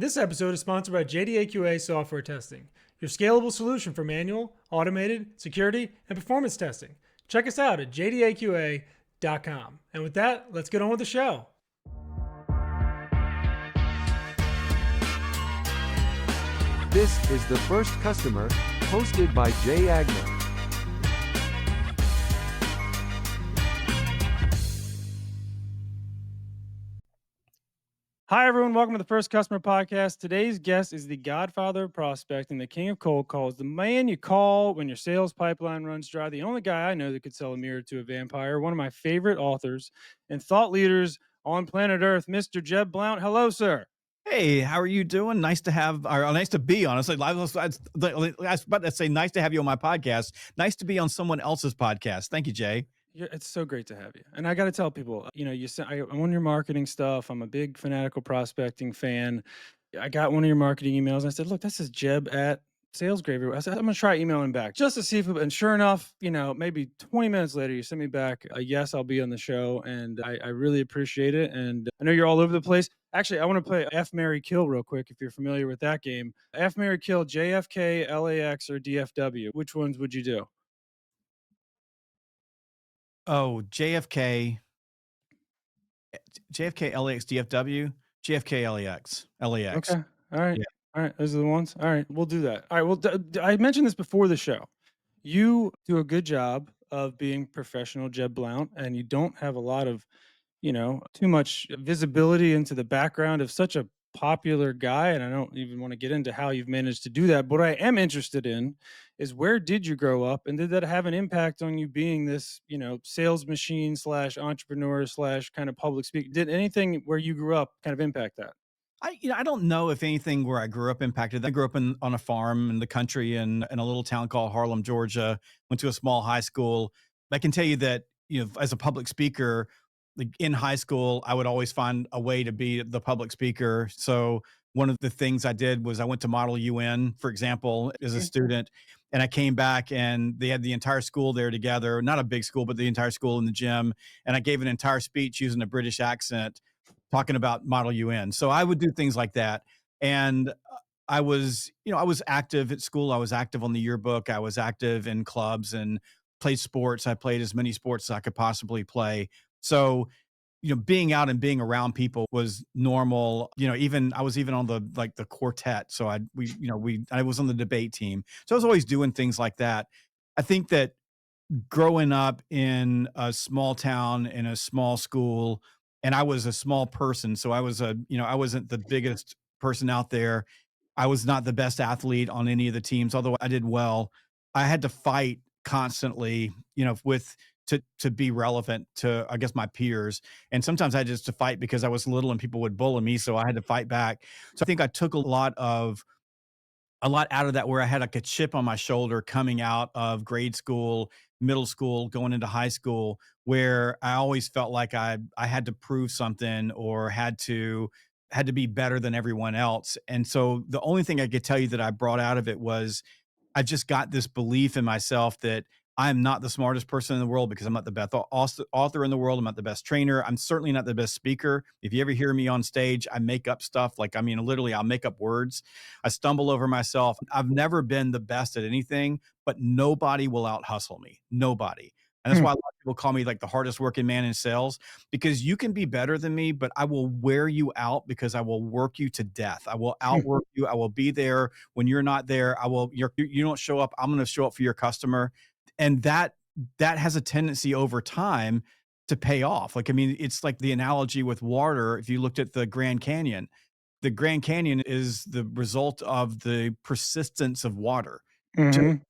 This episode is sponsored by JDAQA Software Testing, your scalable solution for manual, automated, security, and performance testing. Check us out at jdaqa.com. And with that, let's get on with the show. This is The First Customer, hosted by Jay Agnew. Hi, everyone. Welcome to the First Customer Podcast. Today's guest is the godfather of prospecting, the king of cold calls, the man you call when your sales pipeline runs dry, the only guy I know that could sell a mirror to a vampire, one of my favorite authors and thought leaders on planet Earth, Mr. Jeb Blount. Hello, sir. Hey, how are you doing? Nice to have, or nice to be, honestly. I was about to say nice to have you on my podcast. Nice to be on someone else's podcast. Thank you, Jay. Yeah, it's so great to have you. And I got to tell people, I'm on your marketing stuff. I'm a big fanatical prospecting fan. I got one of your marketing emails. And I said, look, this is Jeb at Sales Gravy. I said, I'm going to try emailing back just to see if, and sure enough, maybe 20 minutes later, you sent me back a yes, I'll be on the show. And I really appreciate it. And I know you're all over the place. Actually, I want to play F, Marry, Kill real quick if you're familiar with that game. F, Marry, Kill, JFK, LAX, or DFW. Which ones would you do? Oh, JFK, LAX, DFW, JFK, LAX. Okay. All right. Yeah. All right. Those are the ones. All right. We'll do that. All right. Well, I mentioned this before the show. You do a good job of being professional, Jeb Blount, and you don't have a lot of, too much visibility into the background of such a popular guy. And I don't even want to get into how you've managed to do that. But what I am interested in is, where did you grow up, and did that have an impact on you being this, sales machine slash entrepreneur slash kind of public speaker? Did anything where you grew up kind of impact that? I don't know if anything where I grew up impacted that. I grew up on a farm in the country in a little town called Harlem, Georgia. Went to a small high school. I can tell you that, as a public speaker, like in high school, I would always find a way to be the public speaker. So one of the things I did was I went to Model UN, for example, as a student, and I came back and they had the entire school there together, not a big school, but the entire school in the gym. And I gave an entire speech using a British accent talking about Model UN. So I would do things like that. And I was active at school. I was active on the yearbook. I was active in clubs and played sports. I played as many sports as I could possibly play. So, being out and being around people was normal. I was even on the quartet. So I was on the debate team. So I was always doing things like that. I think that growing up in a small town in a small school, and I was a small person, so I wasn't the biggest person out there. I was not the best athlete on any of the teams, although I did well. I had to fight constantly, to be relevant to, I guess, my peers. And sometimes I had just to fight because I was little and people would bully me, so I had to fight back. So I think I took a lot out of that, where I had like a chip on my shoulder coming out of grade school, middle school, going into high school, where I always felt like I had to prove something, or had to be better than everyone else. And so the only thing I could tell you that I brought out of it was I've just got this belief in myself that I'm not the smartest person in the world, because I'm not the best author in the world. I'm not the best trainer. I'm certainly not the best speaker. If you ever hear me on stage, I make up stuff. Literally, I'll make up words. I stumble over myself. I've never been the best at anything, but nobody will out hustle me. Nobody. And that's why a lot of people call me like the hardest working man in sales, because you can be better than me, but I will wear you out, because I will work you to death. I will outwork you. I will be there when you're not there. You don't show up, I'm going to show up for your customer. And that has a tendency over time to pay off. It's like the analogy with water. If you looked at the Grand Canyon is the result of the persistence of water to Mhm.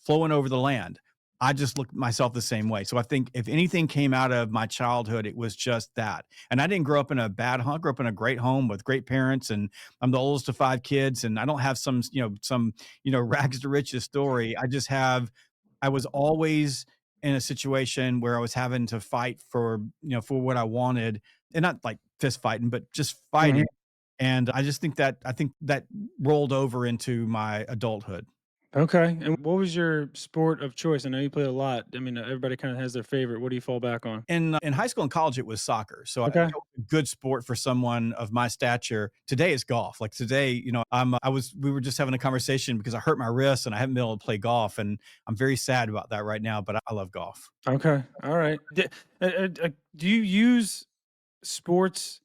flowing over the land. I just look at myself the same way. So I think if anything came out of my childhood, it was just that. And I didn't grow up in a bad home. I grew up in a great home with great parents, and I'm the oldest of 5 kids. And I don't have some rags to riches story. I was always in a situation where I was having to fight for what I wanted, and not like fist fighting, but just fighting. Mhm. And I think that rolled over into my adulthood. Okay. And what was your sport of choice? I know you played a lot. I mean, everybody kind of has their favorite. What do you fall back on? In high school and college, it was soccer. So I Okay. know a good sport for someone of my stature today is golf. Like today, we were just having a conversation because I hurt my wrist and I haven't been able to play golf. And I'm very sad about that right now, but I love golf. Okay. All right. Do you use sports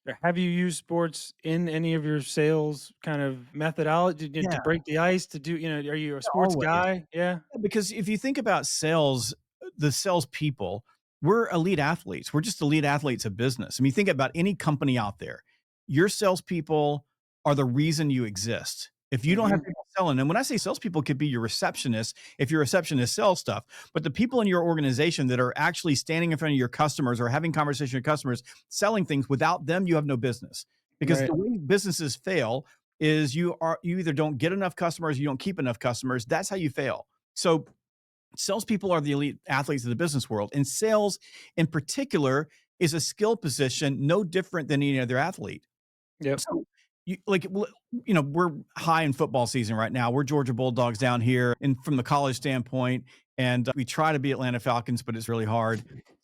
or have you used sports in any of your sales kind of methodology to Yeah, break the ice, to do, are you a sports always. guy? Yeah. Yeah, because if you think about sales, the salespeople, we're elite athletes. We're just elite athletes of business. I mean, think about any company out there. Your salespeople are the reason you exist. If you don't have Hmm. people selling, and when I say salespeople, could be your receptionist, if your receptionist sells stuff, but the people in your organization that are actually standing in front of your customers or having conversation with customers, selling things, without them, you have no business. Because Right. the way businesses fail is you either don't get enough customers, you don't keep enough customers. That's how you fail. So salespeople are the elite athletes of the business world, and sales in particular is a skill position no different than any other athlete. Yep. So, we're high in football season right now. We're Georgia Bulldogs down here, and from the college standpoint, and we try to be Atlanta Falcons, but it's really hard.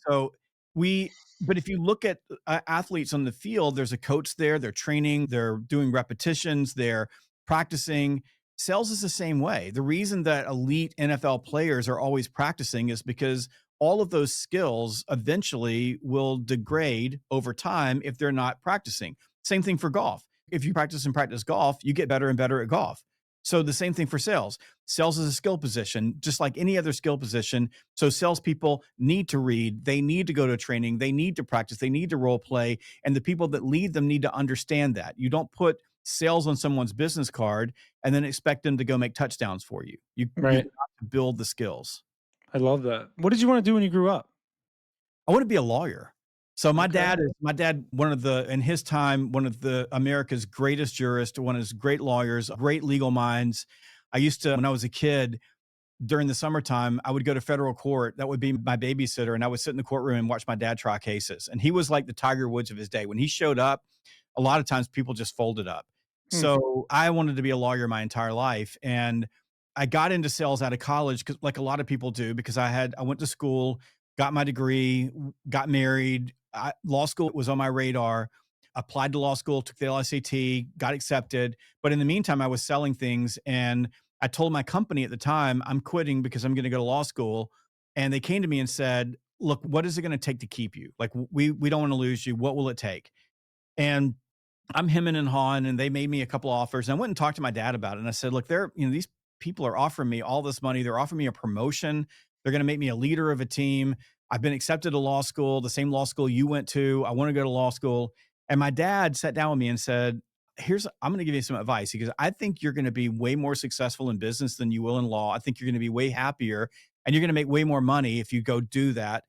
So we, but if you look at athletes on the field, there's a coach there. They're training. They're doing repetitions. They're practicing. Sales is the same way. The reason that elite NFL players are always practicing is because all of those skills eventually will degrade over time if they're not practicing. Same thing for golf. If you practice and practice golf, you get better and better at golf. So the same thing for sales. Sales is a skill position, just like any other skill position. So salespeople need to read, they need to go to training, they need to practice, they need to role play, and the people that lead them need to understand that. You don't put sales on someone's business card and then expect them to go make touchdowns for you. You've Right. got to build the skills. I love that. What did you want to do when you grew up? I want to be a lawyer. So Okay. my dad, one of the in his time, one of the America's greatest jurists, one of his great lawyers, great legal minds. I used to, when I was a kid, during the summertime, I would go to federal court. That would be my babysitter, and I would sit in the courtroom and watch my dad try cases. And he was like the Tiger Woods of his day. When he showed up, a lot of times people just folded up. Hmm. So I wanted to be a lawyer my entire life, and I got into sales out of college because, like a lot of people do, because I went to school, got my degree, got married. Law school was on my radar. Applied to law school, took the LSAT, got accepted. But in the meantime, I was selling things, and I told my company at the time, I'm quitting because I'm going to go to law school. And they came to me and said, "Look, what is it going to take to keep you? Like, we don't want to lose you. What will it take?" And I'm hemming and hawing, and they made me a couple offers. And I went and talked to my dad about it. And I said, look, these people are offering me all this money. They're offering me a promotion. They're going to make me a leader of a team. I've been accepted to law school, the same law school you went to. I want to go to law school. And my dad sat down with me and said, I'm going to give you some advice because I think you're going to be way more successful in business than you will in law. I think you're going to be way happier and you're going to make way more money if you go do that.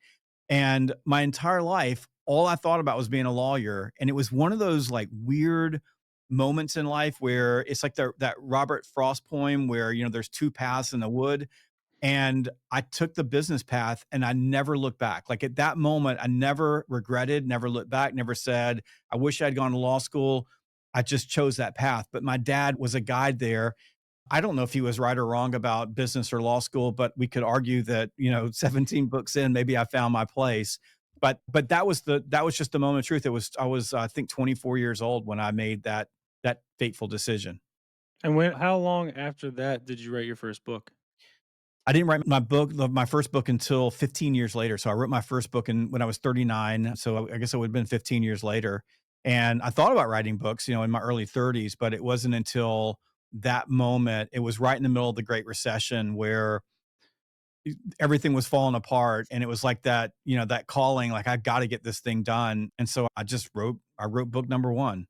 And my entire life, all I thought about was being a lawyer. And it was one of those like weird moments in life where it's like that Robert Frost poem where, there's two paths in the wood. And I took the business path and I never looked back. Like at that moment, I never regretted, never looked back, never said, I wish I'd gone to law school. I just chose that path. But my dad was a guide there. I don't know if he was right or wrong about business or law school, but we could argue that, 17 books in, maybe I found my place. But that was just the moment of truth. I was I think 24 years old when I made that fateful decision. And how long after that did you write your first book? I didn't write my first book until 15 years later. So I wrote my first book when I was 39. So I guess it would have been 15 years later. And I thought about writing books, in my early 30s, but it wasn't until that moment. It was right in the middle of the Great Recession where everything was falling apart. And it was like that calling, like, I got to get this thing done. And so I wrote book number one.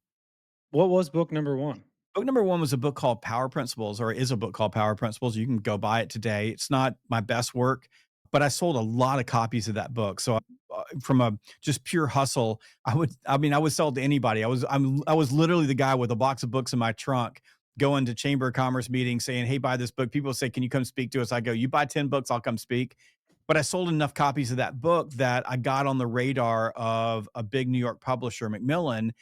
What was book number one? Book number one was a book called Power Principles, or is a book called Power Principles. You can go buy it today. It's not my best work, but I sold a lot of copies of that book. So from a just pure hustle, I would sell it to anybody. I was literally the guy with a box of books in my trunk going to Chamber of Commerce meetings saying, hey, buy this book. People say, can you come speak to us? I go, you buy 10 books, I'll come speak. But I sold enough copies of that book that I got on the radar of a big New York publisher, Macmillan,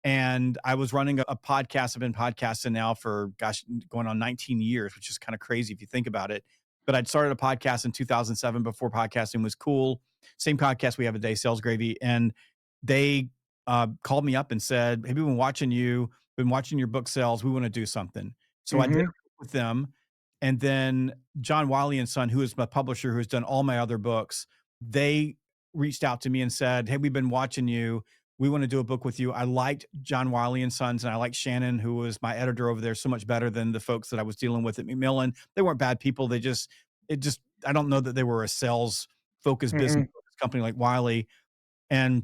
And I was running a podcast. I've been podcasting now for, gosh, going on 19 years, which is kind of crazy if you think about it. But I'd started a podcast in 2007 before podcasting was cool. Same podcast we have today, Sales Gravy. And they called me up and said, "Hey, we've been watching your book sales. We want to do something." So I did it Mhm. with them. And then John Wiley and Son, who is my publisher, who has done all my other books, they reached out to me and said, "Hey, we've been watching you. We want to do a book with you." I liked John Wiley and Sons, and I liked Shannon, who was my editor over there, so much better than the folks that I was dealing with at Macmillan. They weren't bad people. I don't know that they were a sales focused business Mhm. company like Wiley. And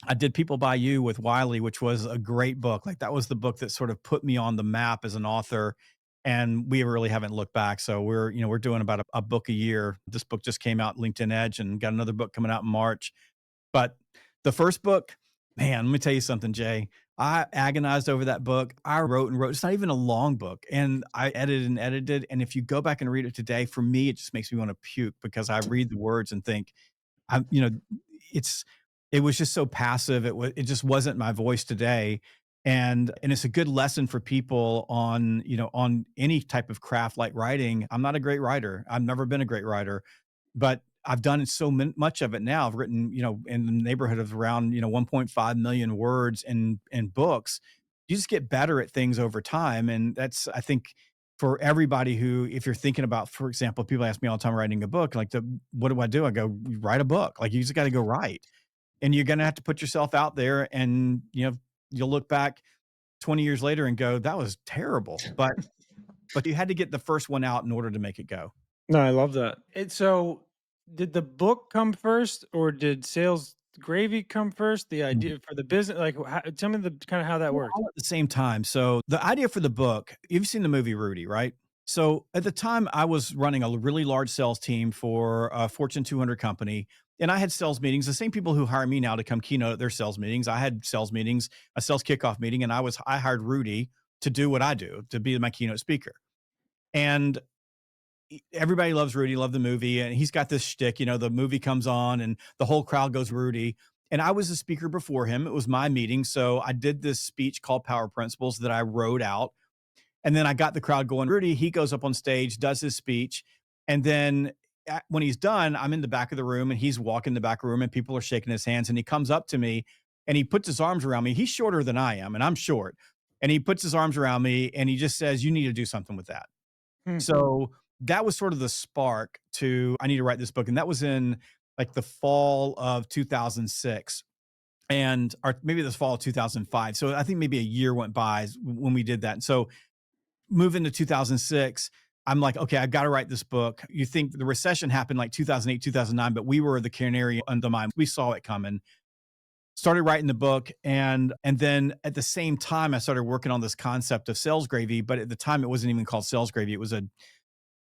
I did People by You with Wiley, which was a great book. Like that was the book that sort of put me on the map as an author. And we really haven't looked back. So we're doing about a book a year. This book just came out, LinkedIn Edge, and got another book coming out in March. But the first book, man, let me tell you something, Jay. I agonized over that book. I wrote and wrote. It's not even a long book. And I edited and edited. And if you go back and read it today, for me, it just makes me want to puke because I read the words and think, I'm, you know, it's it was just so passive. It just wasn't my voice today. And it's a good lesson for people on, on any type of craft like writing. I'm not a great writer. I've never been a great writer, but I've done much of it now. I've written, in the neighborhood of around, 1.5 million words in books. You just get better at things over time. And that's, I think, for everybody who, if you're thinking about, for example, people ask me all the time writing a book, like what do I do? I go, write a book. Like you just got to go write, and you're going to have to put yourself out there, and, you'll look back 20 years later and go, that was terrible. But you had to get the first one out in order to make it go. No, I love that. So, did the book come first, or did sales gravy come first? The idea for the business, like, tell me the kind of how that Well, worked. all at the same time. So the idea for the book, you've seen the movie Rudy, right? So at the time, I was running a really large sales team for a Fortune 200 company, and I had sales meetings. The same people who hire me now to come keynote at their sales meetings, I had sales meetings, a sales kickoff meeting, and I hired Rudy to do what I do, to be my keynote speaker. And everybody loves Rudy, love the movie, and he's got this shtick. The movie comes on, and the whole crowd goes Rudy. And I was a speaker before him. It was my meeting, so I did this speech called Power Principles that I wrote out, and then I got the crowd going. Rudy, he goes up on stage, does his speech, and then when he's done, I'm in the back of the room, and he's walking the back of the room, and people are shaking his hands, and he comes up to me, and he puts his arms around me. He's shorter than I am, and I'm short, and he puts his arms around me, and he just says, "You need to do something with that." Hmm. So that was sort of the spark to, I need to write this book. And that was in like the fall of 2006, and or maybe this fall of 2005. So I think maybe a year went by when we did that. And so move into 2006, I'm like, okay, I've got to write this book. You think the recession happened like 2008, 2009, but we were the canary on the mine. We saw it coming. Started writing the book, and then at the same time I started working on this concept of sales gravy, but at the time it wasn't even called sales gravy. It was a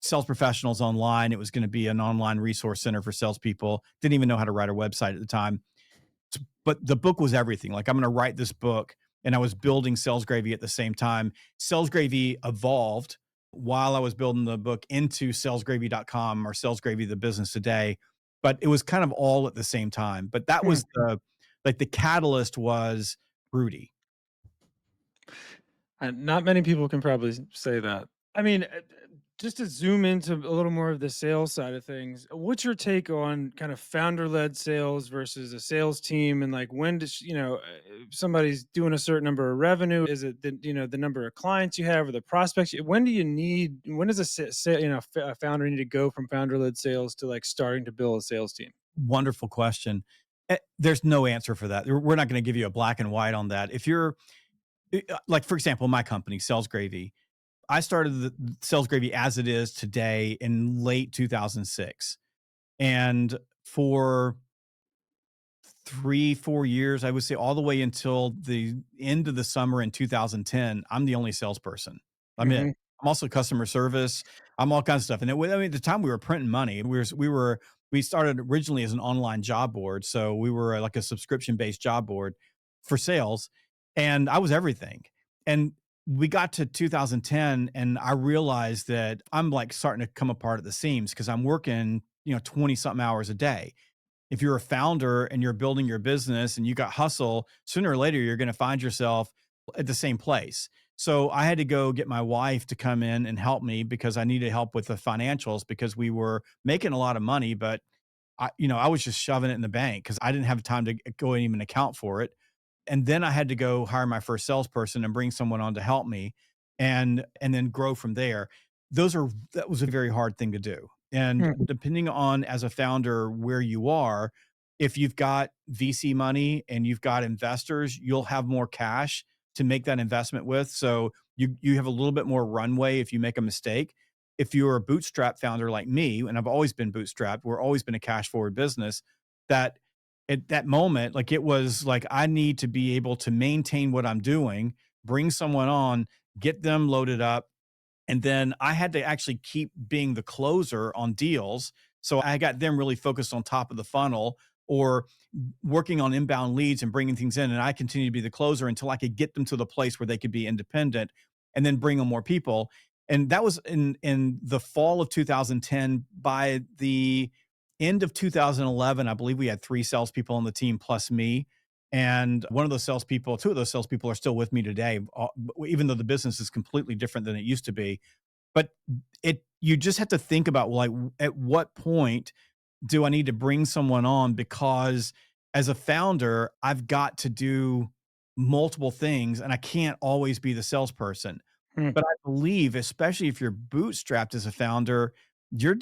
sales professionals online. It was going to be an online resource center for salespeople. Didn't even know how to write a website at the time. But the book was everything. Like, I'm going to write this book. And I was building Sales Gravy at the same time. Sales Gravy evolved while I was building the book into salesgravy.com, or Sales Gravy, the business today. But it was kind of all at the same time. But that Hmm. was the catalyst was Rudy. And not many people can probably say that. I mean, just to zoom into a little more of the sales side of things, what's your take on kind of founder-led sales versus a sales team? And like, when does if somebody's doing a certain number of revenue? Is it the number of clients you have or the prospects? When do you need? When does a founder need to go from founder-led sales to like starting to build a sales team? Wonderful question. There's no answer for that. We're not going to give you a black and white on that. If you're like, for example, my company, Sales Gravy, I started the Sales Gravy as it is today in late 2006. And for 3, 4 years, I would say all the way until the end of the summer in 2010, I'm the only salesperson. I'm it. Hmm. I'm also customer service. I'm all kinds of stuff. And at the time we were printing money. We started originally as an online job board. So we were like a subscription based job board for sales. And I was everything. And we got to 2010, and I realized that I'm like starting to come apart at the seams because I'm working, 20 something hours a day. If you're a founder and you're building your business and you got hustle, sooner or later you're going to find yourself at the same place. So I had to go get my wife to come in and help me because I needed help with the financials because we were making a lot of money, but I was just shoving it in the bank because I didn't have time to go and even account for it. And then I had to go hire my first salesperson and bring someone on to help me and then grow from there. That was a very hard thing to do. And Mhm, depending on as a founder where you are, if you've got VC money and you've got investors, you'll have more cash to make that investment with. So you have a little bit more runway if you make a mistake. If you're a bootstrap founder like me, and I've always been bootstrapped, we're always been a cash forward business, that at that moment, like it was like I need to be able to maintain what I'm doing, bring someone on, get them loaded up, and then I had to actually keep being the closer on deals. So I got them really focused on top of the funnel or working on inbound leads and bringing things in. And I continued to be the closer until I could get them to the place where they could be independent and then bring on more people. And that was in the fall of 2010. By the end of 2011, I believe we had 3 salespeople on the team plus me. And one of those salespeople, 2 of those salespeople are still with me today, even though the business is completely different than it used to be. But you just have to think about like at what point do I need to bring someone on? Because as a founder, I've got to do multiple things and I can't always be the salesperson. mhm, But I believe, especially if you're bootstrapped as a founder, you're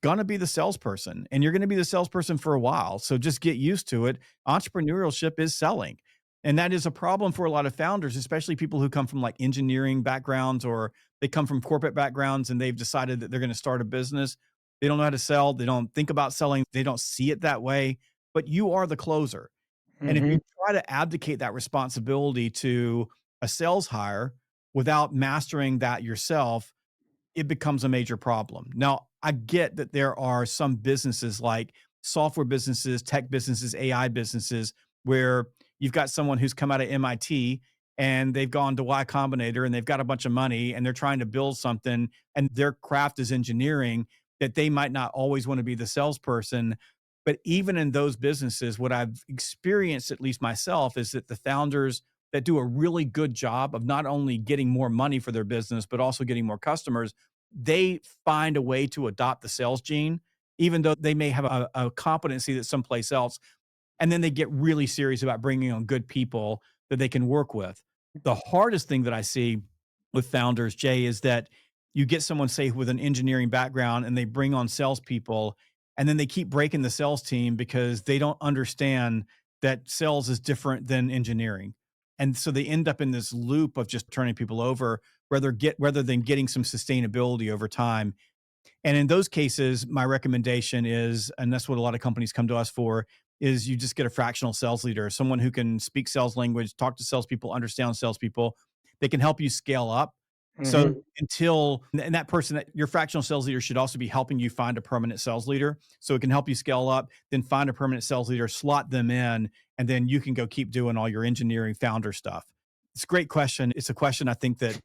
gonna be the salesperson and you're gonna be the salesperson for a while. So just get used to it. Entrepreneurship is selling. And that is a problem for a lot of founders, especially people who come from like engineering backgrounds or they come from corporate backgrounds and they've decided that they're going to start a business. They don't know how to sell. They don't think about selling. They don't see it that way. But you are the closer. And if you mhm, try to abdicate that responsibility to a sales hire without mastering that yourself, it becomes a major problem. Now, I get that there are some businesses like software businesses, tech businesses, AI businesses, where you've got someone who's come out of MIT and they've gone to Y Combinator and they've got a bunch of money and they're trying to build something and their craft is engineering, that they might not always want to be the salesperson. But even in those businesses, what I've experienced, at least myself, is that the founders that do a really good job of not only getting more money for their business, but also getting more customers, they find a way to adopt the sales gene, even though they may have a competency that's someplace else. And then they get really serious about bringing on good people that they can work with. The hardest thing that I see with founders, Jay, is that you get someone, say, with an engineering background and they bring on salespeople, and then they keep breaking the sales team because they don't understand that sales is different than engineering. And so they end up in this loop of just turning people over rather than getting some sustainability over time. And in those cases, my recommendation is, and that's what a lot of companies come to us for, is you just get a fractional sales leader, someone who can speak sales language, talk to salespeople, understand salespeople. They can help you scale up. So mhm, and that person, that your fractional sales leader should also be helping you find a permanent sales leader. So it can help you scale up, then find a permanent sales leader, slot them in, and then you can go keep doing all your engineering founder stuff. It's a great question. It's a question I think that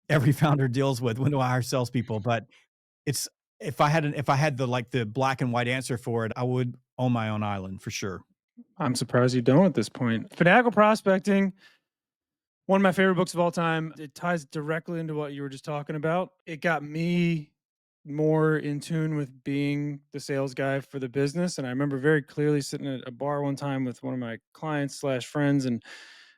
every founder deals with. When do I hire salespeople? But it's if I had the like the black and white answer for it, I would own my own island for sure. I'm surprised you don't at this point. Fanatical prospecting, one of my favorite books of all time. It ties directly into what you were just talking about. It got me more in tune with being the sales guy for the business. And I remember very clearly sitting at a bar one time with one of my clients slash friends, and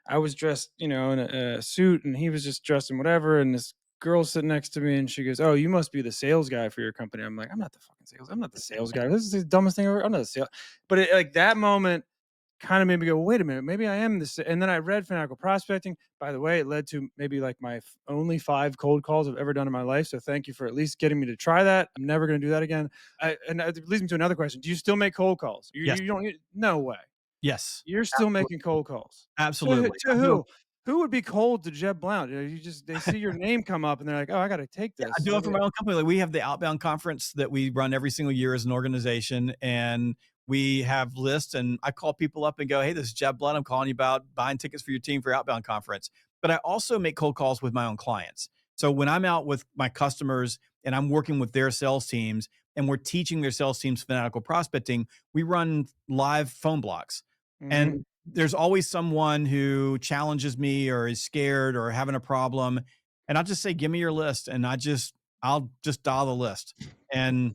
I was dressed, in a suit, and he was just dressed in whatever. And this girl sitting next to me, and she goes, "Oh, you must be the sales guy for your company." I'm like, "I'm not the fucking sales. I'm not the sales guy. This is the dumbest thing ever. I'm not the sales." But like that moment kind of made me go, "Wait a minute, maybe I am this." And then I read Fanatical Prospecting. By the way, it led to maybe like my only 5 cold calls I've ever done in my life. So thank you for at least getting me to try that. I'm never going to do that again. And it leads me to another question: do you still make cold calls? You, Yes. you don't? No way. Yes. You're still Absolutely. making cold calls. Absolutely. To I do who? Who would be cold to Jeb Blount? You just they see your name come up and they're like, "Oh, I got to take Yeah, I this." do it for my own company. Like we have the outbound conference that we run every single year as an organization, and we have lists. And I call people up and go, "Hey, this is Jeb Blunt. I'm calling you about buying tickets for your team for your outbound conference." But I also make cold calls with my own clients. So when I'm out with my customers and I'm working with their sales teams and we're teaching their sales teams fanatical prospecting, we run live phone blocks. And Mhm. there's always someone who challenges me or is scared or having a problem, and I'll just say, "Give me your list," and I'll just dial the list, and,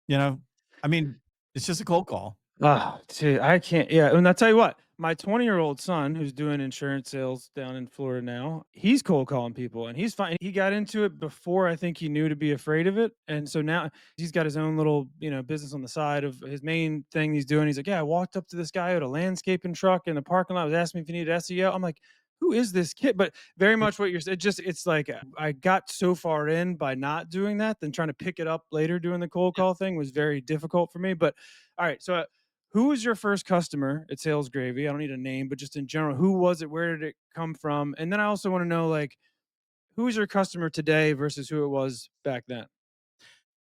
you know, I mean, it's just a cold call. Ah, dude, I can't. Yeah, and I'll tell you what, my 20-year-old son, who's doing insurance sales down in Florida now, he's cold calling people, and he's fine. He got into it before I think he knew to be afraid of it, and so now he's got his own little, business on the side of his main thing he's doing. He's like, "Yeah, I walked up to this guy with a landscaping truck in the parking lot, was asking me if he needed SEO." I'm like, "Who is this kid?" But very much what you're saying. It's like I got so far in by not doing that, then trying to pick it up later doing the cold call thing was very difficult for me. But all right, so who was your first customer at Sales Gravy? I don't need a name, but just in general, who was it? Where did it come from? And then I also want to know, like, who's your customer today versus who it was back then?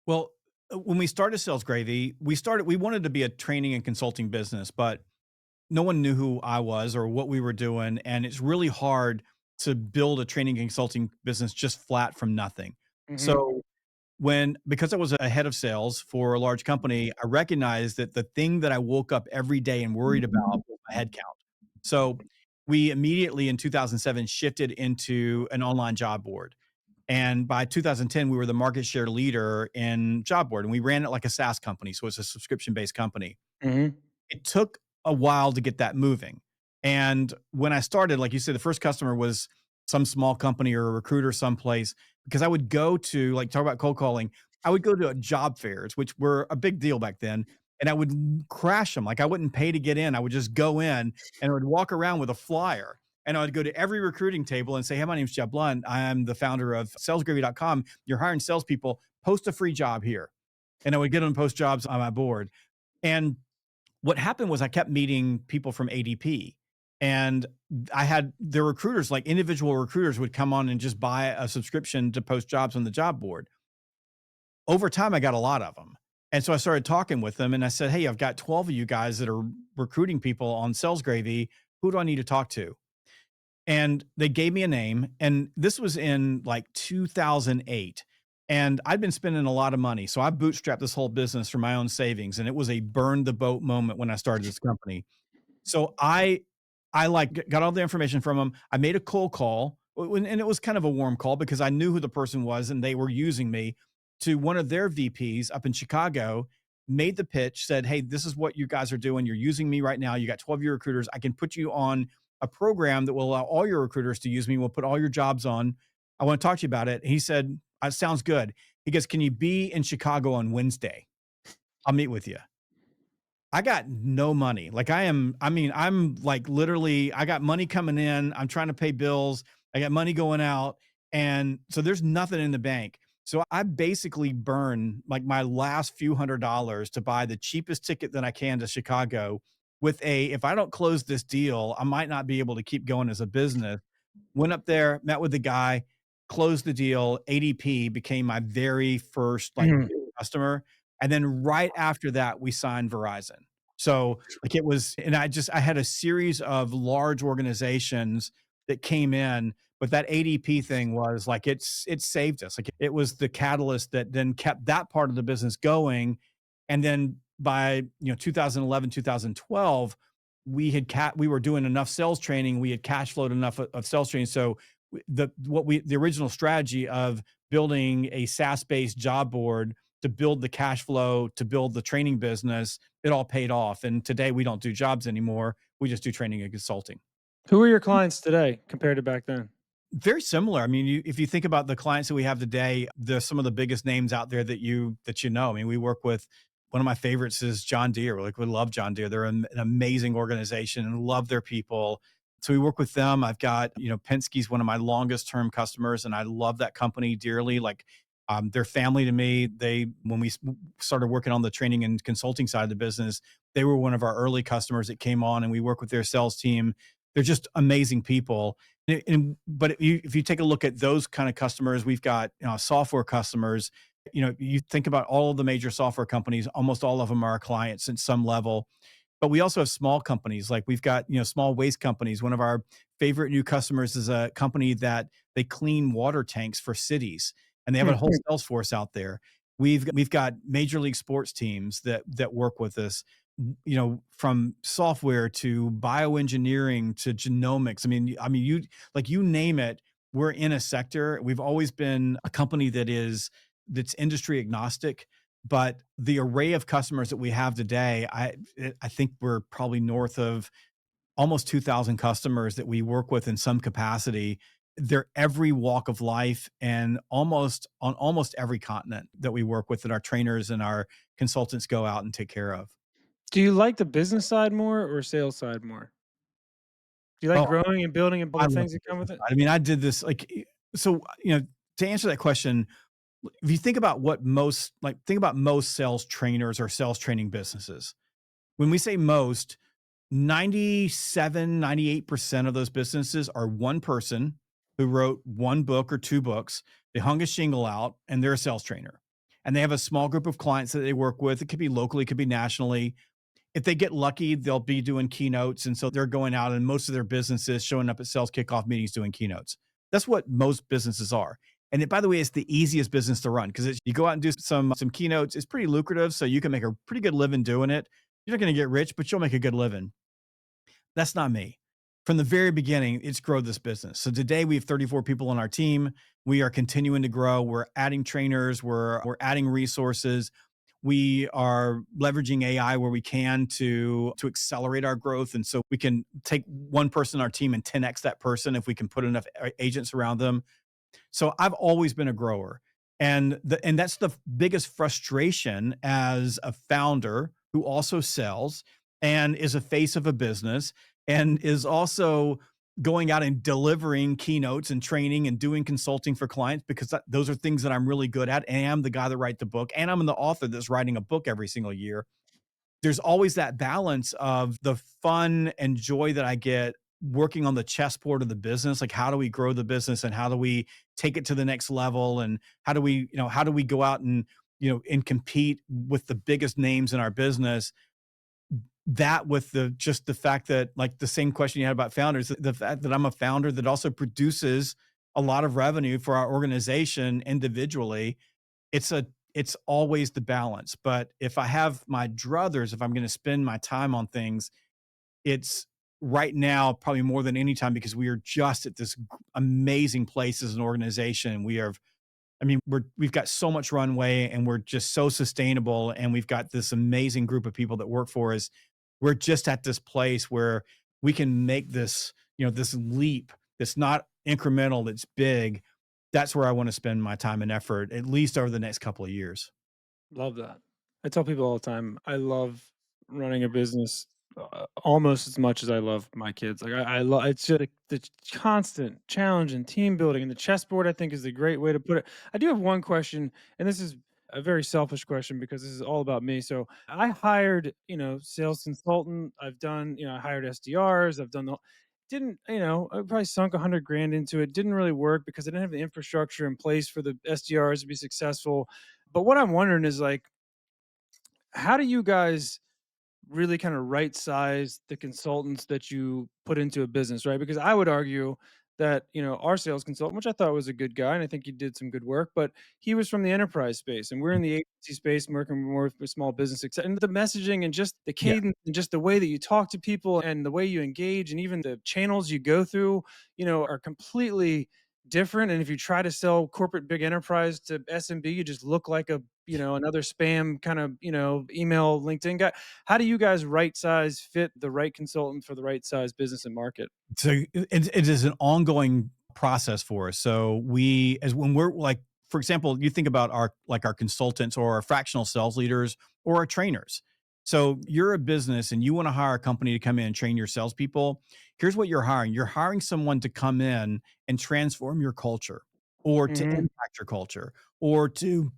Well, when we started Sales Gravy, we wanted to be a training and consulting business, but no one knew who I was or what we were doing, and it's really hard to build a training and consulting business just flat from nothing. Mhm. So because I was a head of sales for a large company, I recognized that the thing that I woke up every day and worried about was my headcount. So we immediately in 2007 shifted into an online job board. And by 2010, we were the market share leader in job board and we ran it like a SaaS company. So it's a subscription based company. Mhm. It took a while to get that moving. And when I started, like you said, the first customer was some small company or a recruiter someplace because I would go to like talk about cold calling. I would go to job fairs, which were a big deal back then, and I would crash them. Like I wouldn't pay to get in. I would just go in and I would walk around with a flyer. And I would go to every recruiting table and say, "Hey, my name's Jeb Blount. I am the founder of salesgravy.com. You're hiring salespeople. Post a free job here." And I would get them to post jobs on my board. And what happened was I kept meeting people from ADP, and I had the recruiters, like individual recruiters would come on and just buy a subscription to post jobs on the job board. Over time, I got a lot of them. And so I started talking with them and I said, "Hey, I've got 12 of you guys that are recruiting people on Sales Gravy. Who do I need to talk to?" And they gave me a name. And this was in like 2008. And I'd been spending a lot of money. So I bootstrapped this whole business from my own savings. And it was a burn the boat moment when I started this company. So I like got all the information from them. I made a cold call, and it was kind of a warm call because I knew who the person was and they were using me to one of their VPs up in Chicago. Made the pitch, said, "Hey, this is what you guys are doing. You're using me right now. You got 12 year recruiters. I can put you on a program that will allow all your recruiters to use me. We'll put all your jobs on. I want to talk to you about it." And he said, "Sounds good." He goes, "Can you be in Chicago on Wednesday? I'll meet with you." I got no money. I'm like literally, I got money coming in. I'm trying to pay bills. I got money going out. And so there's nothing in the bank. So I basically burn like my last few $100s to buy the cheapest ticket that I can to Chicago with if I don't close this deal, I might not be able to keep going as a business. Went up there, met with the guy, closed the deal. ADP became my very first like Mhm. customer. And then right after that, we signed Verizon. So like it was, and I had a series of large organizations that came in, but that ADP thing was like it saved us. Like it was the catalyst that then kept that part of the business going. And then by 2011, 2012, we were doing enough sales training, we had cash flowed enough of sales training. So the original strategy of building a SaaS-based job board to build the cash flow, to build the training business, it all paid off. And today we don't do jobs anymore. We just do training and consulting. Who are your clients today compared to back then? Very similar. I mean, if you think about the clients that we have today, there's some of the biggest names out there that you know. I mean, we work with one of my favorites is John Deere. Like we love John Deere. They're an amazing organization and love their people. So we work with them. I've got, Penske's one of my longest term customers, and I love that company dearly. Like they're family to me. When we started working on the training and consulting side of the business, they were one of our early customers that came on, and we work with their sales team. They're just amazing people. But if you take a look at those kind of customers, we've got software customers. You think about all of the major software companies, almost all of them are our clients at some level. But we also have small companies, like we've got small waste companies. One of our favorite new customers is a company that they clean water tanks for cities, and they have a Hmm. whole sales force out there. We've got major league sports teams that work with us. from software to bioengineering to genomics. You like you name it, we're in a sector. We've always been a company that's industry agnostic, but the array of customers that we have today, I think we're probably north of almost 2,000 customers that we work with in some capacity. They're every walk of life and almost every continent that we work with, that our trainers and our consultants go out and take care of. Do you like the business side more or sales side more? Do you like Oh, growing and building and all I the love things the that come with business it? side. I mean, I did this so, to answer that question, if you think about think about most sales trainers or sales training businesses. When we say most, 97, 98% of those businesses are one person who wrote one book or two books. They hung a shingle out and they're a sales trainer. And they have a small group of clients that they work with. It could be locally, it could be nationally. If they get lucky, they'll be doing keynotes. And so they're going out and most of their businesses showing up at sales kickoff meetings doing keynotes. That's what most businesses are. And by the way, it's the easiest business to run because you go out and do some keynotes. It's pretty lucrative. So you can make a pretty good living doing it. You're not going to get rich, but you'll make a good living. That's not me. From the very beginning, it's grow this business. So today we have 34 people on our team. We are continuing to grow. We're adding trainers. We're adding resources. We are leveraging AI where we can to accelerate our growth. And so we can take one person on our team and 10x that person if we can put enough agents around them. So I've always been a grower. And that's the biggest frustration as a founder who also sells and is a face of a business and is also going out and delivering keynotes and training and doing consulting for clients, because those are things that I'm really good at. And I'm the guy that write the book, and I'm the author that's writing a book every single year. There's always that balance of the fun and joy that I get working on the chessboard of the business. Like, how do we grow the business and how do we take it to the next level? And how do we go out and, and compete with the biggest names in our business? That with just the fact that, like the same question you had about founders, the fact that I'm a founder that also produces a lot of revenue for our organization individually, it's always the balance. But if I have my druthers, if I'm going to spend my time on things, it's right now probably more than any time, because we are just at this amazing place as an organization. We've got so much runway and we're just so sustainable, and we've got this amazing group of people that work for us. We're just at this place where we can make this leap that's not incremental, that's big. That's where I want to spend my time and effort, at least over the next couple of years. Love that. I tell people all the time, I love running a business almost as much as I love my kids. Like I love it's just like the constant challenge and team building, and the chessboard, I think, is a great way to put it. I do have one question, and this is a very selfish question because this is all about me. So I hired, sales consultant. I've done, I hired SDRs. I've done the didn't, I probably sunk 100 grand into it. Didn't really work because I didn't have the infrastructure in place for the SDRs to be successful. But what I'm wondering is, like, how do you guys really kind of right size the consultants that you put into a business, right? Because I would argue that, our sales consultant, which I thought was a good guy, and I think he did some good work, but he was from the enterprise space and we're in the agency space and working more with small business, and the messaging and just the Yeah. cadence and just the way that you talk to people and the way you engage and even the channels you go through, are completely different. And if you try to sell corporate big enterprise to SMB, you just look like a, another spam kind of, email LinkedIn guy. How do you guys right size fit the right consultant for the right size business and market? So it is an ongoing process for us. So as when we're like, for example, you think about our consultants or our fractional sales leaders or our trainers. So you're a business and you want to hire a company to come in and train your salespeople. Here's what you're hiring. You're hiring someone to come in and transform your culture, or to Mhm, impact your culture, or to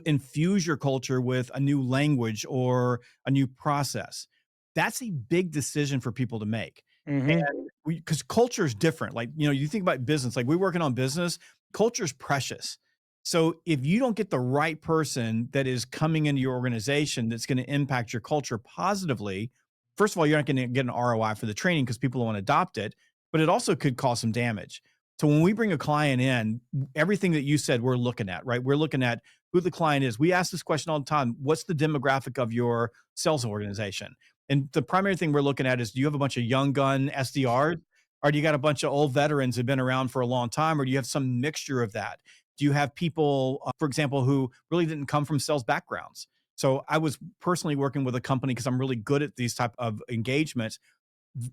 infuse your culture with a new language or a new process. That's a big decision for people to make. mhm, And because culture is different. Like, you think about business, like we're working on business, culture is precious. So if you don't get the right person that is coming into your organization that's going to impact your culture positively, first of all, you're not going to get an ROI for the training because people won't adopt it, but it also could cause some damage. So when we bring a client in, everything that you said we're looking at, right? We're looking at who the client is. We ask this question all the time. What's the demographic of your sales organization? And the primary thing we're looking at is, do you have a bunch of young gun SDRs, or do you got a bunch of old veterans who've been around for a long time, or do you have some mixture of that? Do you have people, for example, who really didn't come from sales backgrounds? So I was personally working with a company because I'm really good at these type of engagements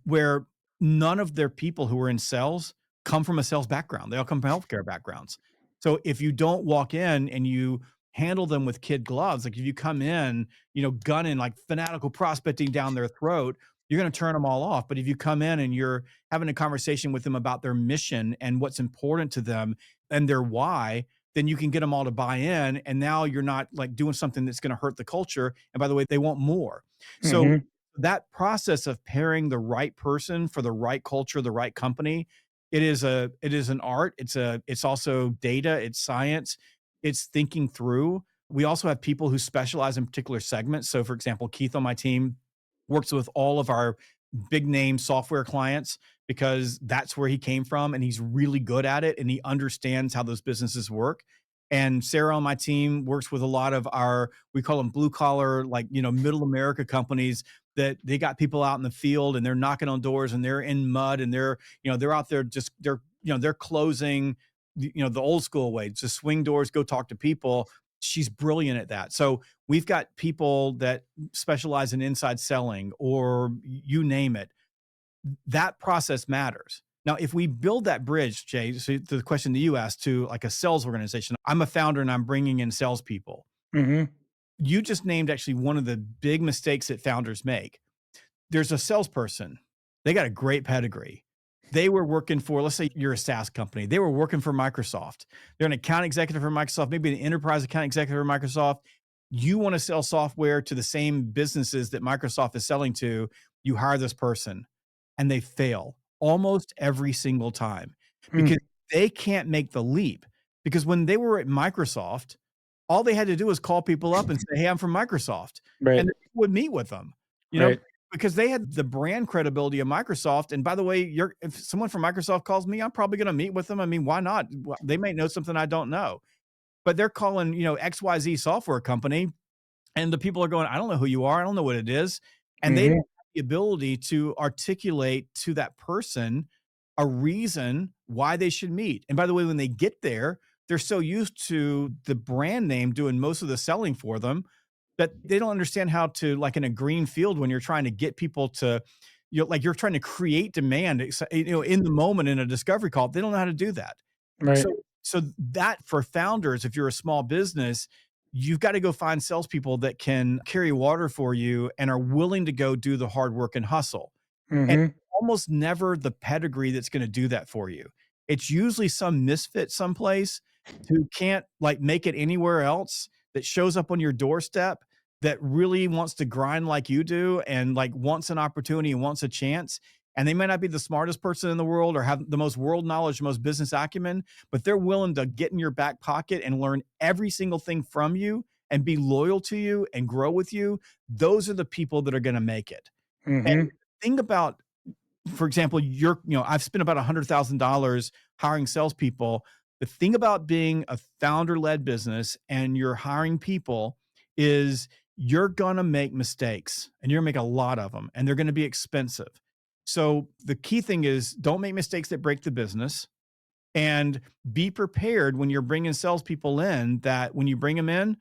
where none of their people who are in sales come from a sales background. They all come from healthcare backgrounds. So if you don't walk in and you handle them with kid gloves, like if you come in, gunning like fanatical prospecting down their throat, you're going to turn them all off. But if you come in and you're having a conversation with them about their mission and what's important to them and their why, then you can get them all to buy in. And now you're not like doing something that's going to hurt the culture. And by the way, they want more. So Mhm. that process of pairing the right person for the right culture, the right company, it is an art. It's also data, it's science, it's thinking through. We also have people who specialize in particular segments. So for example, Keith on my team works with all of our big name software clients because that's where he came from and he's really good at it and he understands how those businesses work. And Sarah on my team works with a lot of our, we call them blue collar, like, middle America companies that they got people out in the field and they're knocking on doors and they're in mud and they're out there just, they're closing, the old school way, just swing doors, go talk to people. She's brilliant at that. So we've got people that specialize in inside selling or you name it. That process matters. Now, if we build that bridge, Jay, so to the question that you asked, to like a sales organization, I'm a founder and I'm bringing in salespeople. Mhm. You just named actually one of the big mistakes that founders make. There's a salesperson. They got a great pedigree. They were working for, let's say you're a SaaS company. They were working for Microsoft. They're an account executive for Microsoft, maybe an enterprise account executive for Microsoft. You want to sell software to the same businesses that Microsoft is selling to. You hire this person and they fail almost every single time Mm. because they can't make the leap. Because when they were at Microsoft, all they had to do was call people up and say, "Hey, I'm from Microsoft." Right. And the people would meet with them, you know, Right. because they had the brand credibility of Microsoft. And by the way, if someone from Microsoft calls me, I'm probably going to meet with them. I mean, why not? They may know something I don't know, but they're calling, XYZ software company and the people are going, I don't know who you are. I don't know what it is. And they don't Mhm. have the ability to articulate to that person a reason why they should meet. And by the way, when they get there, they're so used to the brand name doing most of the selling for them that they don't understand how to, like in a green field, when you're trying to get people to, like you're trying to create demand, in the moment in a discovery call, they don't know how to do that. Right. So that for founders, if you're a small business, you've got to go find salespeople that can carry water for you and are willing to go do the hard work and hustle. And Mhm. almost never the pedigree that's going to do that for you. It's usually some misfit someplace who can't like make it anywhere else that shows up on your doorstep that really wants to grind like you do and like wants an opportunity and wants a chance. And they may not be the smartest person in the world or have the most world knowledge, most business acumen, but they're willing to get in your back pocket and learn every single thing from you and be loyal to you and grow with you. Those are the people that are going to make it. And Mhm. think about, for example, I've spent about $100,000 hiring salespeople. The thing about being a founder-led business and you're hiring people is you're gonna make mistakes and you're gonna make a lot of them and they're gonna be expensive. So the key thing is don't make mistakes that break the business and be prepared when you're bringing salespeople in that when you bring them in,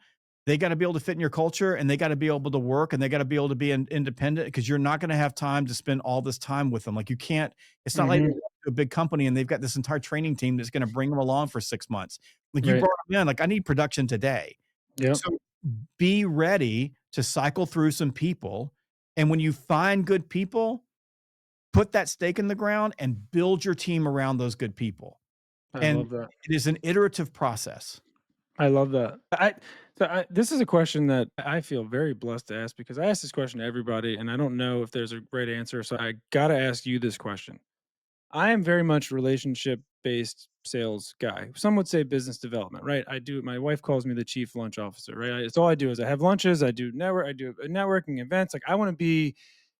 they got to be able to fit in your culture and they got to be able to work and they got to be able to be independent because you're not going to have time to spend all this time with them. Like you can't, it's not like Mhm. a big company and they've got this entire training team that's going to bring them along for 6 months. Like you Right. brought them in, like I need production today. Yep. So be ready to cycle through some people. And when you find good people, put that stake in the ground and build your team around those good people. I And love that. it is an iterative process. I love that. This is a question that I feel very blessed to ask because I ask this question to everybody and I don't know if there's a great answer. So I got to ask you this question. I am very much relationship based sales guy. Some would say business development, right? My wife calls me the chief lunch officer, right? It's all I do is I have lunches, I do networking events. Like I want to be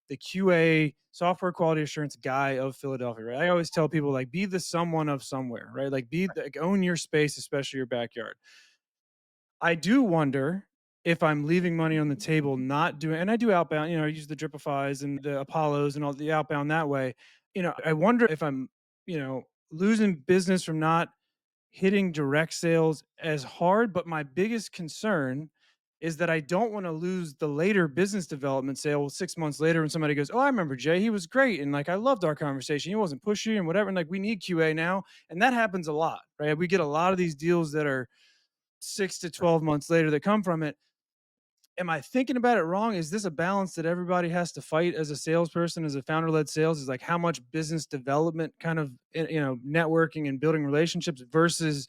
the QA software quality assurance guy of Philadelphia, right? I always tell people like be the someone of somewhere, right? Like own your space, especially your backyard. I do wonder if I'm leaving money on the table, not doing, and I do outbound, I use the Dripifies and the Apollos and all the outbound that way. I wonder if I'm, losing business from not hitting direct sales as hard. But my biggest concern is that I don't want to lose the later business development sale 6 months later when somebody goes, "Oh, I remember Jay. He was great. And like, I loved our conversation. He wasn't pushy and whatever. And like, we need QA now." And that happens a lot, right? We get a lot of these deals that are 6 to 12 months later that come from it. Am I thinking about it wrong? Is this a balance that everybody has to fight as a salesperson, as a founder led sales? Is like how much business development kind of, networking and building relationships versus,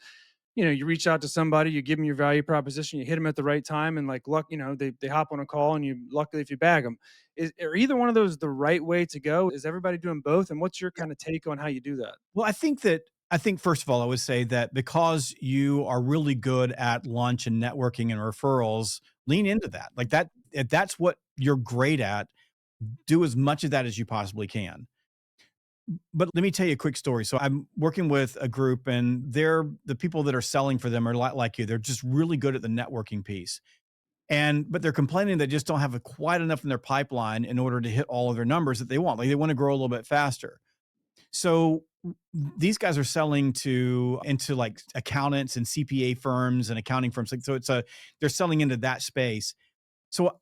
you reach out to somebody, you give them your value proposition, you hit them at the right time, and like luck, they hop on a call, and you luckily if you bag them. Are either one of those the right way to go? Is everybody doing both? And what's your kind of take on how you do that? Well, I think first of all, I would say that because you are really good at lunch and networking and referrals, lean into that. Like that, if that's what you're great at, do as much of that as you possibly can. But let me tell you a quick story. So I'm working with a group, and they're the people that are selling for them are a lot like you. They're just really good at the networking piece. But they're complaining they just don't have quite enough in their pipeline in order to hit all of their numbers that they want. Like they want to grow a little bit faster. So these guys are selling to into like accountants and CPA firms and accounting firms. Like, so they're selling into that space. So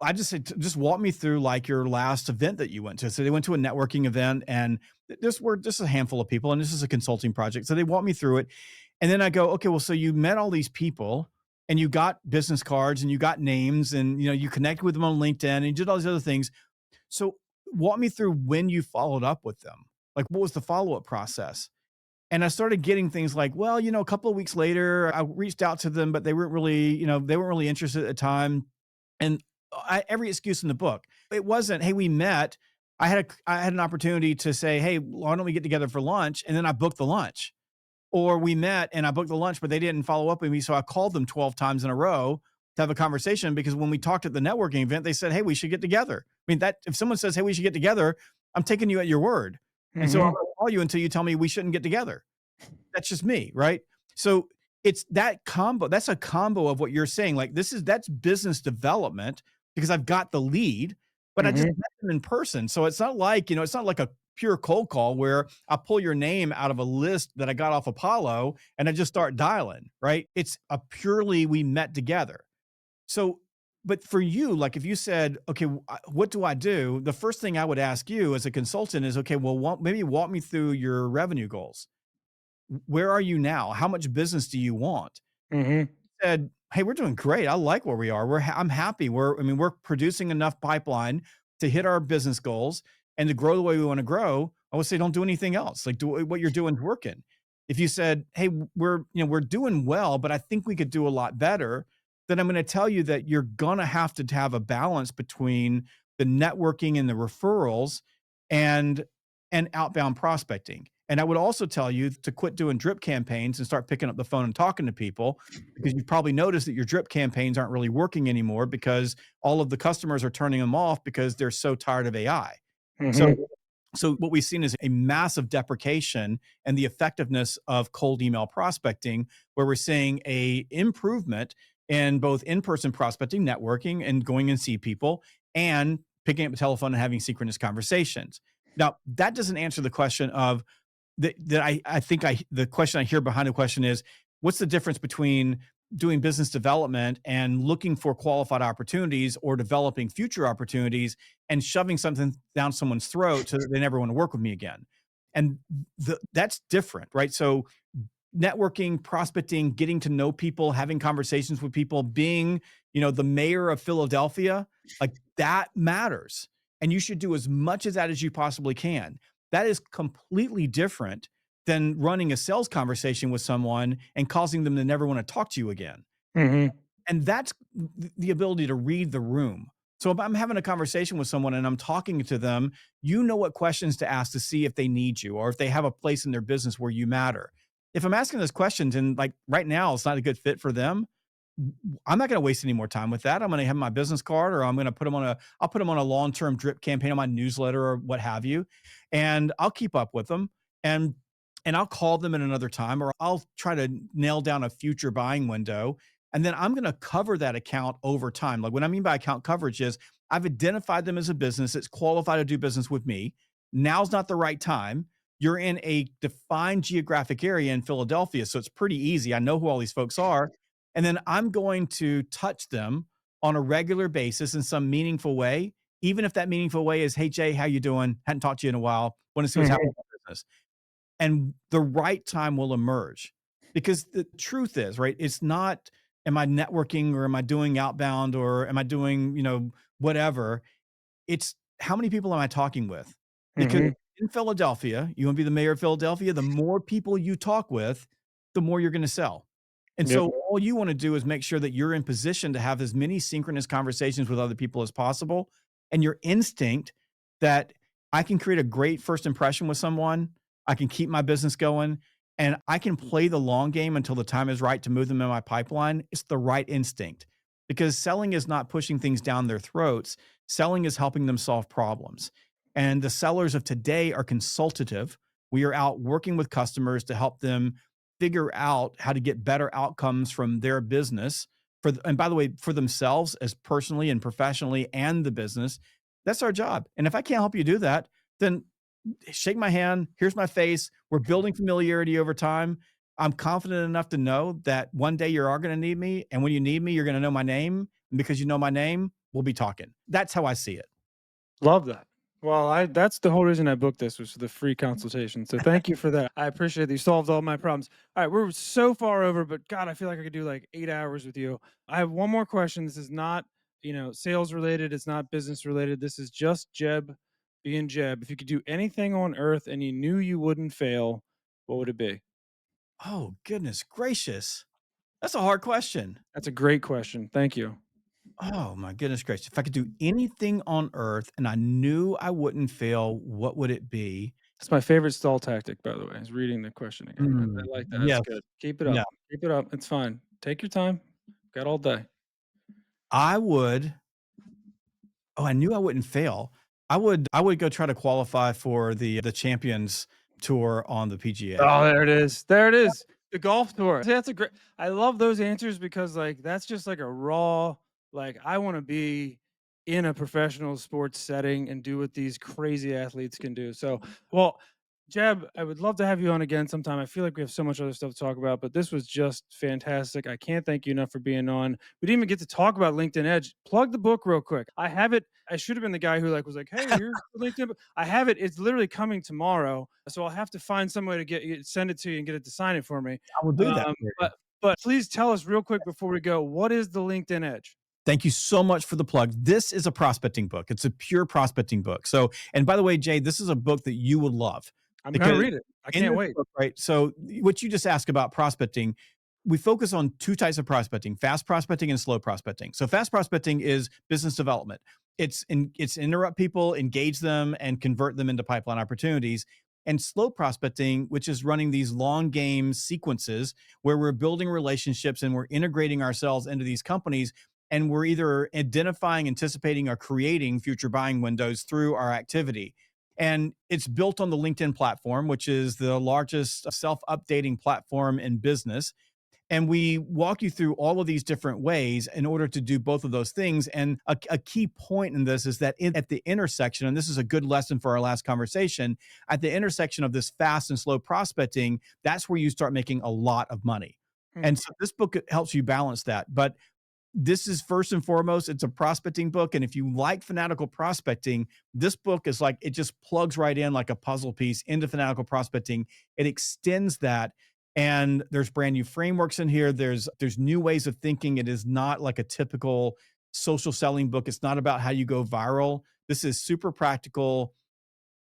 I just said, just walk me through like your last event that you went to. So they went to a networking event, and this were just a handful of people, and this is a consulting project. So they walked me through it. And then I go, okay, well, so you met all these people, and you got business cards, and you got names, and you connected with them on LinkedIn, and you did all these other things. So walk me through when you followed up with them. Like, what was the follow-up process? And I started getting things like, well, a couple of weeks later, I reached out to them, but they weren't really interested at the time. And every excuse in the book. It wasn't, hey, we met. I had an opportunity to say, hey, why don't we get together for lunch? And then I booked the lunch. Or we met and I booked the lunch, but they didn't follow up with me. So I called them 12 times in a row to have a conversation, because when we talked at the networking event, they said, hey, we should get together. I mean, that if someone says, hey, we should get together, I'm taking you at your word. And so I'm Hmm. going to call you until you tell me we shouldn't get together. That's just me, right? So it's that combo. That's a combo of what you're saying. Like that's business development, because I've got the lead, but I just Hmm. met them in person. So it's not like a pure cold call where I pull your name out of a list that I got off Apollo and I just start dialing, right? It's a purely we met together. So, but for you, like if you said, okay, what do I do? The first thing I would ask you as a consultant is, okay, well, maybe walk me through your revenue goals. Where are you now? How much business do you want? Hmm. Said, "Hey, we're doing great. I like where we are. I'm happy. We're producing enough pipeline to hit our business goals and to grow the way we want to grow." I would say, don't do anything else. Like, do what you're doing is working. If you said, "Hey, we're doing well, but I think we could do a lot better," then I'm going to tell you that you're gonna have a balance between the networking and the referrals and outbound prospecting. And I would also tell you to quit doing drip campaigns and start picking up the phone and talking to people, because you've probably noticed that your drip campaigns aren't really working anymore because all of the customers are turning them off because they're so tired of AI. So Hmm. so what we've seen is a massive deprecation and the effectiveness of cold email prospecting, where we're seeing a improvement in both in-person prospecting, networking, and going and see people, and picking up the telephone and having synchronous conversations. Now, that doesn't answer the question of the question I hear behind the question is, what's the difference between doing business development and looking for qualified opportunities, or developing future opportunities and shoving something down someone's throat so that they never want to work with me again? And that's different, right? So networking, prospecting, getting to know people, having conversations with people, being, the mayor of Philadelphia, like that matters. And you should do as much of that as you possibly can. That is completely different than running a sales conversation with someone and causing them to never want to talk to you again. Hmm. And that's the ability to read the room. So if I'm having a conversation with someone and I'm talking to them, you know what questions to ask to see if they need you or if they have a place in their business where you matter. If I'm asking those questions and like right now it's not a good fit for them, I'm not going to waste any more time with that. I'm going to have my business card, or I'm going to I'll put them on a long-term drip campaign on my newsletter or what have you. And I'll keep up with them, and I'll call them at another time, or I'll try to nail down a future buying window. And then I'm going to cover that account over time. Like what I mean by account coverage is I've identified them as a business that's qualified to do business with me. Now's not the right time. You're in a defined geographic area in Philadelphia. So it's pretty easy. I know who all these folks are. And then I'm going to touch them on a regular basis in some meaningful way, even if that meaningful way is, hey, Jay, how you doing? Hadn't talked to you in a while. Want to see what's happening Mhm. in my business. And the right time will emerge. Because the truth is, right, it's not, am I networking or am I doing outbound or am I doing, whatever. It's how many people am I talking with? Because Mhm. in Philadelphia, you want to be the mayor of Philadelphia, the more people you talk with, the more you're going to sell. And Yep. so all you want to do is make sure that you're in position to have as many synchronous conversations with other people as possible. And your instinct that I can create a great first impression with someone, I can keep my business going, and I can play the long game until the time is right to move them in my pipeline. It's the right instinct because selling is not pushing things down their throats. Selling is helping them solve problems. And the sellers of today are consultative. We are out working with customers to help them figure out how to get better outcomes from their business and by the way, for themselves as personally and professionally and the business. That's our job. And if I can't help you do that, then shake my hand. Here's my face. We're building familiarity over time. I'm confident enough to know that one day you are going to need me. And when you need me, you're going to know my name. And because you know my name, we'll be talking. That's how I see it. Love that. Well, I that's the whole reason I booked this was for the free consultation. So thank you for that. I appreciate that you solved all my problems. All right, we're so far over, but God, I feel like I could do like 8 hours with you. I have one more question. This is not, sales related. It's not business related. This is just Jeb being Jeb. If you could do anything on earth and you knew you wouldn't fail, what would it be? Oh, goodness gracious. That's a hard question. That's a great question. Thank you. Oh, my goodness gracious. If I could do anything on earth and I knew I wouldn't fail, what would it be? That's my favorite stall tactic, by the way, is reading the question again. I like that. That's Yes. good. Keep it up. Yeah. Keep it up. It's fine. Take your time. Got all day. I would Oh, I knew I wouldn't fail. I would go try to qualify for the Champions Tour on the PGA. Oh, there it is. There it is. The golf tour. See, that's a great I love those answers because, like, that's just like a raw, like, I wanna be in a professional sports setting and do what these crazy athletes can do. So, well, Jeb, I would love to have you on again sometime. I feel like we have so much other stuff to talk about, but this was just fantastic. I can't thank you enough for being on. We didn't even get to talk about LinkedIn Edge. Plug the book real quick. I have it. I should have been the guy who like was like, "Hey, here's the LinkedIn book." I have it. It's literally coming tomorrow, so I'll have to find some way to send it to you and get it to sign it for me. I will do that Um, for you. but please tell us real quick before we go, what is the LinkedIn Edge? Thank you so much for the plug. This is a prospecting book. It's a pure prospecting book. So, and by the way, Jay, this is a book that you would love I'm gonna because read it. I in can't this wait. book, right? So, what you just asked about prospecting, we focus on two types of prospecting: fast prospecting and slow prospecting. So, fast prospecting is business development. It's interrupt people, engage them, and convert them into pipeline opportunities. And slow prospecting, which is running these long game sequences where we're building relationships and we're integrating ourselves into these companies and we're either identifying, anticipating, or creating future buying windows through our activity. And it's built on the LinkedIn platform, which is the largest self updating platform in business. And we walk you through all of these different ways in order to do both of those things. And a key point in this is that at the intersection, and this is a good lesson for our last conversation, at the intersection of this fast and slow prospecting, that's where you start making a lot of money. Hmm. And so this book helps you balance that. But this is first and foremost, it's a prospecting book. And if you like fanatical prospecting, this book is like, it just plugs right in like a puzzle piece into fanatical prospecting. It extends that. And there's brand new frameworks in here. There's new ways of thinking. It is not like a typical social selling book. It's not about how you go viral. This is super practical.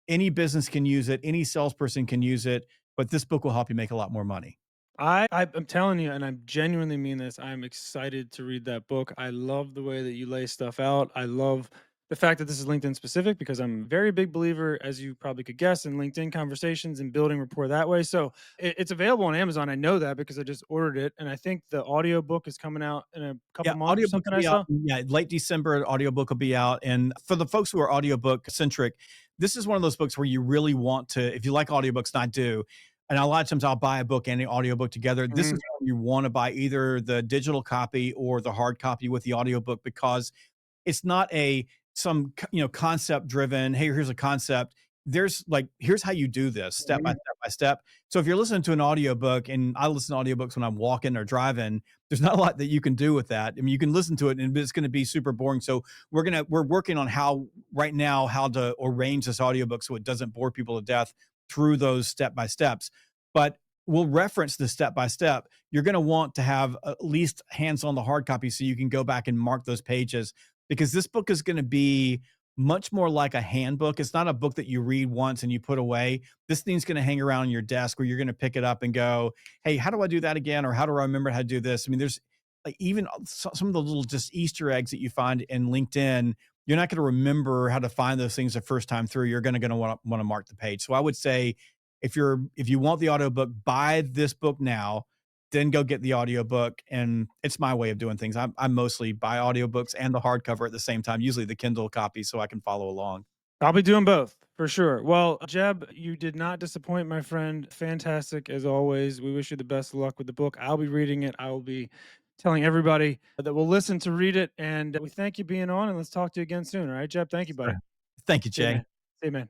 Any business can use it, any salesperson can use it, but this book will help you make a lot more money. I'm telling you, and I genuinely mean this. I'm excited to read that book. I love the way that you lay stuff out. I love the fact that this is LinkedIn specific because I'm a very big believer, as you probably could guess, in LinkedIn conversations and building rapport that way. So it's available on Amazon. I know that because I just ordered it, and I think the audio book is coming out in a Yeah, couple months or audiobook something. will I be out saw. yeah, late December, audiobook will be out, and for the folks who are audiobook centric, this is one of those books where you really want to if you like audiobooks, and I do, And a lot of times I'll buy a book and the audiobook together. This Mhm. is when you want to buy either the digital copy or the hard copy with the audiobook, because it's not a some concept driven, hey, here's a concept. There's like, here's how you do this step by Mhm. step by step. So if you're listening to an audiobook, and I listen to audiobooks when I'm walking or driving, there's not a lot that you can do with that. I mean, you can listen to it and it's going to be super boring. So we're working on how right now how to arrange this audiobook so it doesn't bore people to death through those step by steps. But we'll reference the step by step. You're going to want to have at least hands on the hard copy so you can go back and mark those pages, because this book is going to be much more like a handbook. It's not a book that you read once and you put away. This thing's going to hang around on your desk where you're going to pick it up and go, hey, how do I do that again? Or how do I remember how to do this? I mean, there's like even some of the little just Easter eggs that you find in LinkedIn. You're not going to remember how to find those things the first time through. You're going to want to mark the page. So I would say if you want the audiobook, buy this book now, then go get the audiobook. And it's my way of doing things. I mostly buy audiobooks and the hardcover at the same time, usually the Kindle copy, so I can follow along. I'll be doing both for sure. Well, Jeb, you did not disappoint, my friend. Fantastic as always. We wish you the best of luck with the book. I'll be reading it. I will be telling everybody that will listen to read it. And we thank you being on, and let's talk to you again soon. All right, Jeb. Thank you, buddy. Sure. Thank you, See you, man. Jay. See you, man.